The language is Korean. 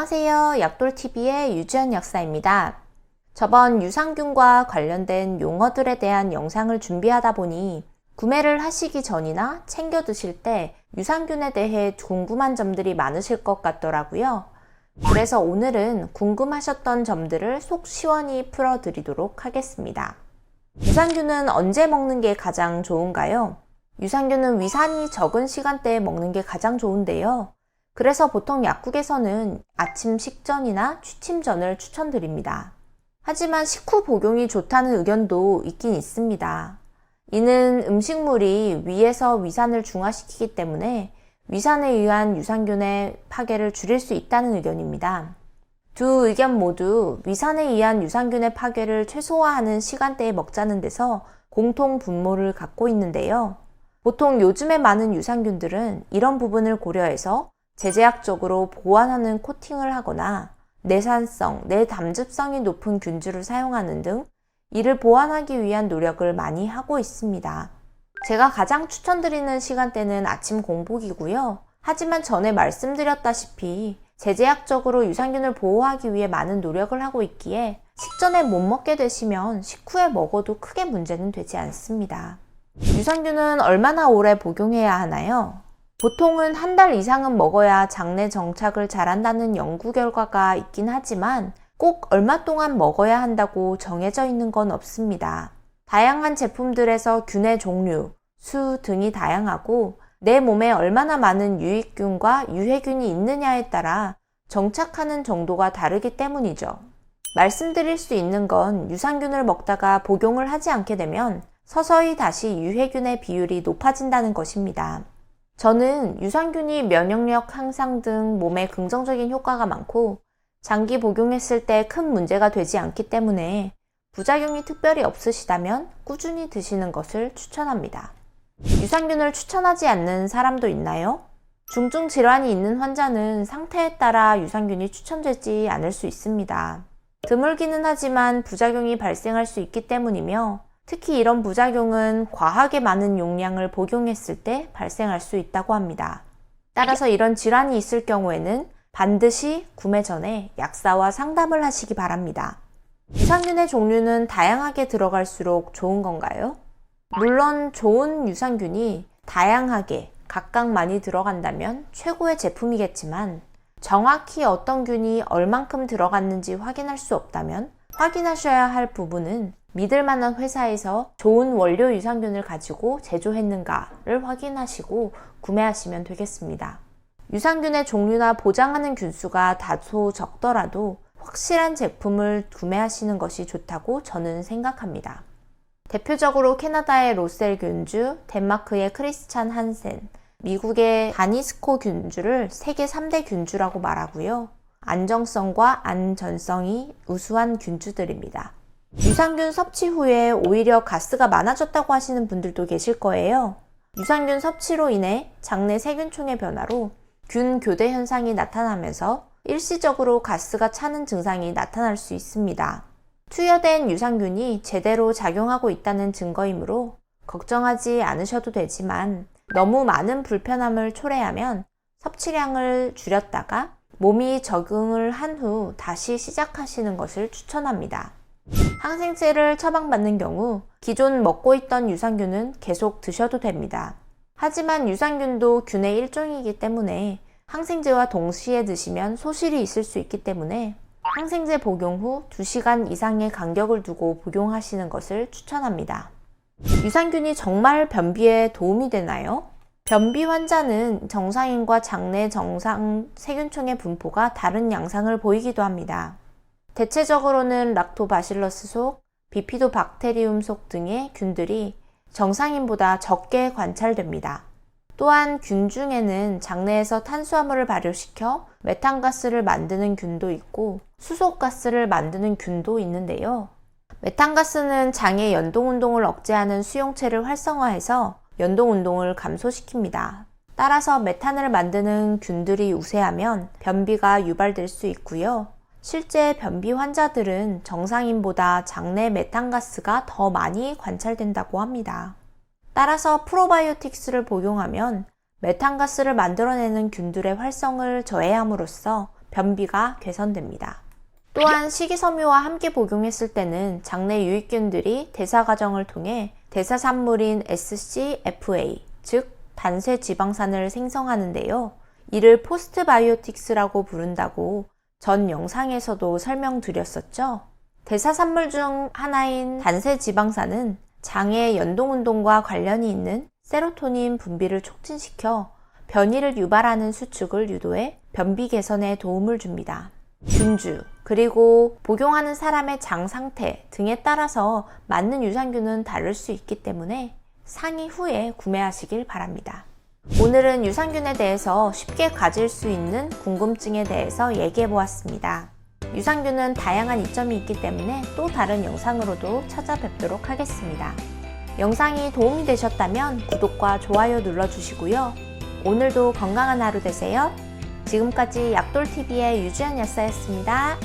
안녕하세요. 약돌TV의 유지연 약사입니다. 저번 유산균과 관련된 용어들에 대한 영상을 준비하다 보니 구매를 하시기 전이나 챙겨 드실 때 유산균에 대해 궁금한 점들이 많으실 것 같더라고요. 그래서 오늘은 궁금하셨던 점들을 속 시원히 풀어드리도록 하겠습니다. 유산균은 언제 먹는 게 가장 좋은가요? 유산균은 위산이 적은 시간대에 먹는 게 가장 좋은데요. 그래서 보통 약국에서는 아침 식전이나 취침 전을 추천드립니다. 하지만 식후 복용이 좋다는 의견도 있긴 있습니다. 이는 음식물이 위에서 위산을 중화시키기 때문에 위산에 의한 유산균의 파괴를 줄일 수 있다는 의견입니다. 두 의견 모두 위산에 의한 유산균의 파괴를 최소화하는 시간대에 먹자는 데서 공통 분모를 갖고 있는데요. 보통 요즘에 많은 유산균들은 이런 부분을 고려해서 제제약적으로 보완하는 코팅을 하거나 내산성, 내담즙성이 높은 균주를 사용하는 등 이를 보완하기 위한 노력을 많이 하고 있습니다. 제가 가장 추천드리는 시간대는 아침 공복이고요. 하지만 전에 말씀드렸다시피 제제약적으로 유산균을 보호하기 위해 많은 노력을 하고 있기에 식전에 못 먹게 되시면 식후에 먹어도 크게 문제는 되지 않습니다. 유산균은 얼마나 오래 복용해야 하나요? 보통은 한 달 이상은 먹어야 장내 정착을 잘한다는 연구 결과가 있긴 하지만 꼭 얼마 동안 먹어야 한다고 정해져 있는 건 없습니다. 다양한 제품들에서 균의 종류, 수 등이 다양하고 내 몸에 얼마나 많은 유익균과 유해균이 있느냐에 따라 정착하는 정도가 다르기 때문이죠. 말씀드릴 수 있는 건 유산균을 먹다가 복용을 하지 않게 되면 서서히 다시 유해균의 비율이 높아진다는 것입니다. 저는 유산균이 면역력 향상 등 몸에 긍정적인 효과가 많고 장기 복용했을 때 큰 문제가 되지 않기 때문에 부작용이 특별히 없으시다면 꾸준히 드시는 것을 추천합니다. 유산균을 추천하지 않는 사람도 있나요? 중증 질환이 있는 환자는 상태에 따라 유산균이 추천되지 않을 수 있습니다. 드물기는 하지만 부작용이 발생할 수 있기 때문이며 특히 이런 부작용은 과하게 많은 용량을 복용했을 때 발생할 수 있다고 합니다. 따라서 이런 질환이 있을 경우에는 반드시 구매 전에 약사와 상담을 하시기 바랍니다. 유산균의 종류는 다양하게 들어갈수록 좋은 건가요? 물론 좋은 유산균이 다양하게 각각 많이 들어간다면 최고의 제품이겠지만 정확히 어떤 균이 얼만큼 들어갔는지 확인할 수 없다면 확인하셔야 할 부분은 믿을 만한 회사에서 좋은 원료 유산균을 가지고 제조했는가를 확인하시고 구매하시면 되겠습니다. 유산균의 종류나 보장하는 균수가 다소 적더라도 확실한 제품을 구매하시는 것이 좋다고 저는 생각합니다. 대표적으로 캐나다의 로셀 균주, 덴마크의 크리스찬 한센, 미국의 다니스코 균주를 세계 3대 균주라고 말하고요. 안정성과 안전성이 우수한 균주들입니다. 유산균 섭취 후에 오히려 가스가 많아졌다고 하시는 분들도 계실 거예요. 유산균 섭취로 인해 장내 세균총의 변화로 균 교대 현상이 나타나면서 일시적으로 가스가 차는 증상이 나타날 수 있습니다. 투여된 유산균이 제대로 작용하고 있다는 증거이므로 걱정하지 않으셔도 되지만 너무 많은 불편함을 초래하면 섭취량을 줄였다가 몸이 적응을 한 후 다시 시작하시는 것을 추천합니다. 항생제를 처방받는 경우 기존 먹고 있던 유산균은 계속 드셔도 됩니다. 하지만 유산균도 균의 일종이기 때문에 항생제와 동시에 드시면 소실이 있을 수 있기 때문에 항생제 복용 후 2시간 이상의 간격을 두고 복용하시는 것을 추천합니다. 유산균이 정말 변비에 도움이 되나요? 변비 환자는 정상인과 장내 정상 세균총의 분포가 다른 양상을 보이기도 합니다. 대체적으로는 락토바실러스 속, 비피도박테리움 속 등의 균들이 정상인보다 적게 관찰됩니다. 또한 균 중에는 장내에서 탄수화물을 발효시켜 메탄가스를 만드는 균도 있고 수소가스를 만드는 균도 있는데요. 메탄가스는 장의 연동운동을 억제하는 수용체를 활성화해서 연동운동을 감소시킵니다. 따라서 메탄을 만드는 균들이 우세하면 변비가 유발될 수 있고요. 실제 변비 환자들은 정상인보다 장내 메탄가스가 더 많이 관찰된다고 합니다. 따라서 프로바이오틱스를 복용하면 메탄가스를 만들어내는 균들의 활성을 저해함으로써 변비가 개선됩니다. 또한 식이섬유와 함께 복용했을 때는 장내 유익균들이 대사 과정을 통해 대사산물인 SCFA, 즉 단쇄 지방산을 생성하는데요. 이를 포스트바이오틱스라고 부른다고 전 영상에서도 설명드렸었죠. 대사산물 중 하나인 단쇄 지방산은 장의 연동운동과 관련이 있는 세로토닌 분비를 촉진시켜 변이를 유발하는 수축을 유도해 변비 개선에 도움을 줍니다. 균주, 그리고 복용하는 사람의 장 상태 등에 따라서 맞는 유산균은 다를 수 있기 때문에 상의 후에 구매하시길 바랍니다. 오늘은 유산균에 대해서 쉽게 가질 수 있는 궁금증에 대해서 얘기해 보았습니다. 유산균은 다양한 이점이 있기 때문에 또 다른 영상으로도 찾아뵙도록 하겠습니다. 영상이 도움이 되셨다면 구독과 좋아요 눌러주시고요. 오늘도 건강한 하루 되세요. 지금까지 약돌TV의 유주연 약사였습니다.